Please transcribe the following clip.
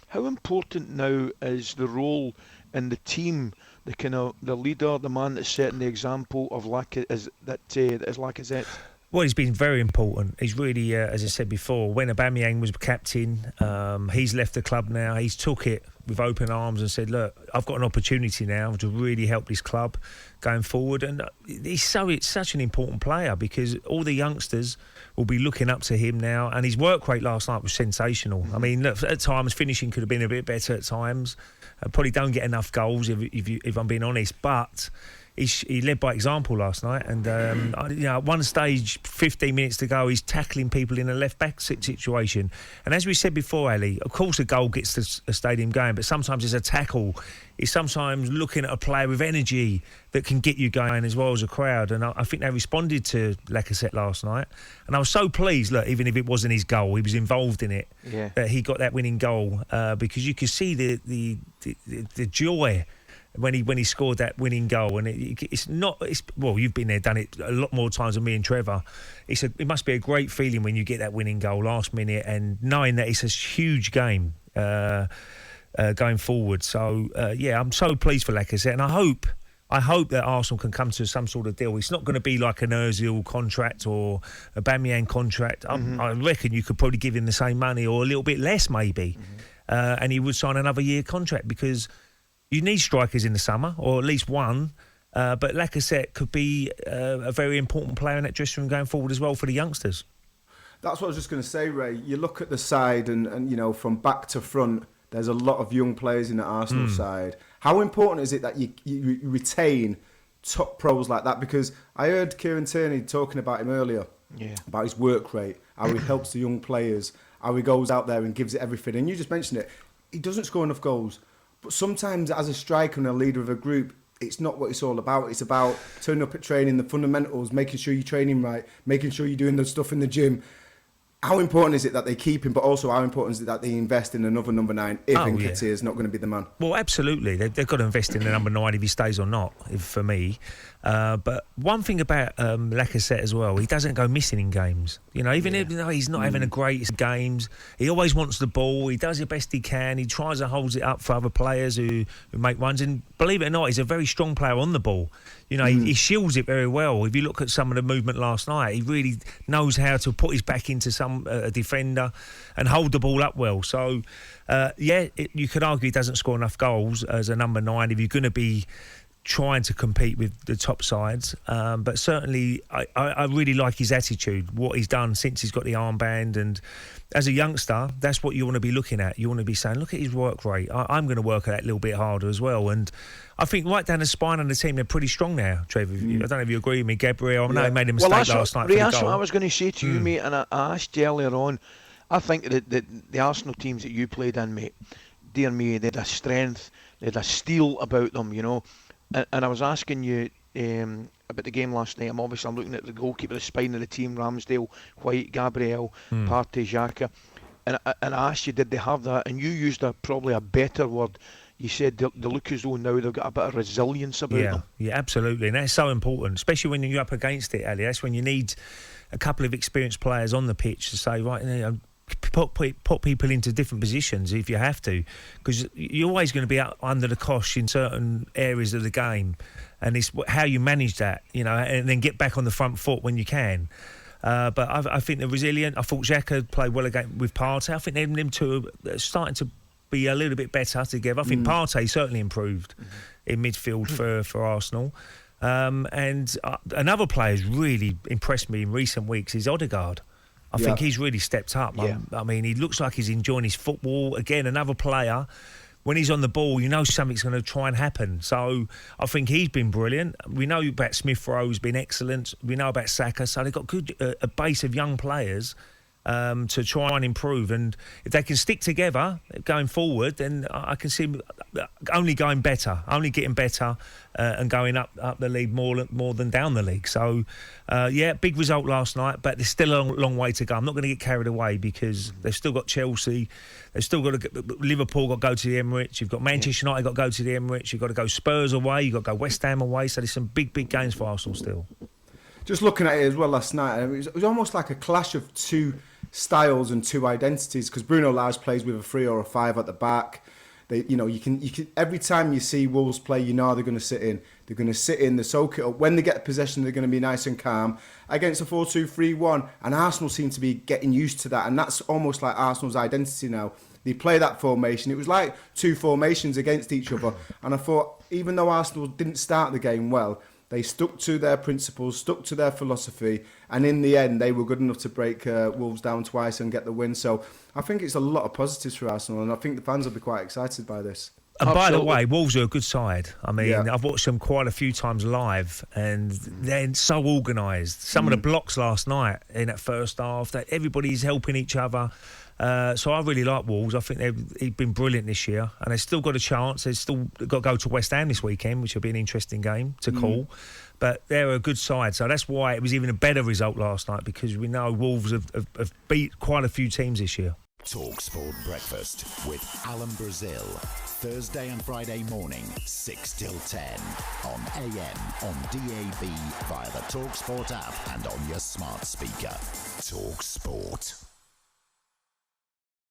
How important now is the role in the team, the kind of the leader, the man that's setting the example of that is Lacazette? Well, he's been very important. He's really, as I said before, when Aubameyang was captain, he's left the club now. He's took it with open arms and said, look, I've got an opportunity now to really help this club going forward. And it's such an important player because all the youngsters will be looking up to him now. And his work rate last night was sensational. I mean, look, at times, finishing could have been a bit better at times. Probably don't get enough goals, if I'm being honest. But he led by example last night, and at one stage, 15 minutes to go, he's tackling people in a left-back situation. And as we said before, Ali, of course a goal gets the stadium going, but sometimes it's a tackle. It's sometimes looking at a player with energy that can get you going as well as a crowd. And I think they responded to Lacazette last night. And I was so pleased, look, even if it wasn't his goal, he was involved in it, that he got that winning goal because you could see the joy when he scored that winning goal. And you've been there, done it a lot more times than me and Trevor. It must be a great feeling when you get that winning goal last minute and knowing that it's a huge game going forward. So I'm so pleased for Lacazette, and I hope that Arsenal can come to some sort of deal. It's not going to be like an Ozil contract or a Aubameyang contract. I reckon you could probably give him the same money or a little bit less maybe, and he would sign another year contract because you need strikers in the summer, or at least one. But Lacazette could be a very important player in that dressing room going forward as well for the youngsters. That's what I was just going to say, Ray. You look at the side and from back to front, there's a lot of young players in the Arsenal side. How important is it that you retain top pros like that? Because I heard Kieran Tierney talking about him earlier, about his work rate, how he helps the young players, how he goes out there and gives it everything. And you just mentioned it. He doesn't score enough goals. But sometimes as a striker and a leader of a group, it's not what it's all about. It's about turning up at training, the fundamentals, making sure you're training right, making sure you're doing the stuff in the gym. How important is it that they keep him, but also how important is it that they invest in another number 9 if Nketiah is not going to be the man? Well, absolutely. They've got to invest in the number 9 if he stays or not, for me. But one thing about Lacazette as well, he doesn't go missing in games. Even though he's not having the greatest games, he always wants the ball. He does the best he can. He tries to hold it up for other players who make runs. And believe it or not, he's a very strong player on the ball. He shields it very well. If you look at some of the movement last night, he really knows how to put his back into some defender and hold the ball up well. So, you could argue he doesn't score enough goals as a number 9 if you're going to be trying to compete with the top sides. But certainly, I really like his attitude, what he's done since he's got the armband. And as a youngster, that's what you want to be looking at. You want to be saying, look at his work rate. I'm going to work at that a little bit harder as well. And I think right down the spine of the team, they're pretty strong now, Trevor. I don't know if you agree with me, Gabriel. I know he made a mistake last night. Ray, that's what I was going to say to you, mate, and I asked you earlier on. I think that the Arsenal teams that you played in, mate, dear me, they had a strength, they had a steel about them, And I was asking you about the game last night. I'm looking at the goalkeeper, the spine of the team: Ramsdale, White, Gabriel, Partey, Xhaka. And I asked you, did they have that? And you used probably a better word. You said they look as though now they've got a bit of resilience about them. Yeah, absolutely. And that's so important, especially when you're up against it, Ali. That's when you need a couple of experienced players on the pitch to say, right, put people into different positions if you have to, because you're always going to be under the cosh in certain areas of the game, and it's how you manage that, and then get back on the front foot when you can. But I think they're resilient. I thought Xhaka played well again with Partey. I think them two are starting to be a little bit better together. I think Partey certainly improved in midfield for Arsenal. And another player who's really impressed me in recent weeks is Odegaard. I think he's really stepped up. Yeah. I mean, he looks like he's enjoying his football. Again, another player, when he's on the ball, something's going to try and happen. So I think he's been brilliant. We know about Smith-Rowe's been excellent. We know about Saka. So they've got a base of young players to try and improve. And if they can stick together going forward, then I can see them only getting better, and going up the league more than down the league. So, big result last night, but there's still a long way to go. I'm not going to get carried away because they've still got Chelsea, they've still got Liverpool got to go to the Emirates, you've got Manchester United got to go to the Emirates, you've got to go Spurs away, you've got to go West Ham away. So there's some big games for Arsenal still. Just looking at it as well last night, it was almost like a clash of two styles and two identities, because Bruno Lage plays with a 3 or a 5 at the back. They, you can every time you see Wolves play, they're going to sit in. They're going to sit in, they soak it up. When they get possession, they're going to be nice and calm. Against a 4-2-3-1, and Arsenal seem to be getting used to that, and that's almost like Arsenal's identity now. They play that formation. It was like two formations against each other, and I thought, even though Arsenal didn't start the game well, they stuck to their principles, stuck to their philosophy, and in the end, they were good enough to break Wolves down twice and get the win. So I think it's a lot of positives for Arsenal, and I think the fans will be quite excited by this. And by the way, Wolves are a good side. I mean, I've watched them quite a few times live, and they're so organised. Some of the blocks last night in that first half, that everybody's helping each other. So I really like Wolves. I think they've been brilliant this year, and they've still got a chance. They've still got to go to West Ham this weekend, which will be an interesting game to call. But they're a good side, so that's why it was even a better result last night, because we know Wolves have beat quite a few teams this year. talkSPORT Breakfast with Alan Brazil. Thursday and Friday morning, 6 till 10. On AM, on DAB, via the talkSPORT app and on your smart speaker. talkSPORT.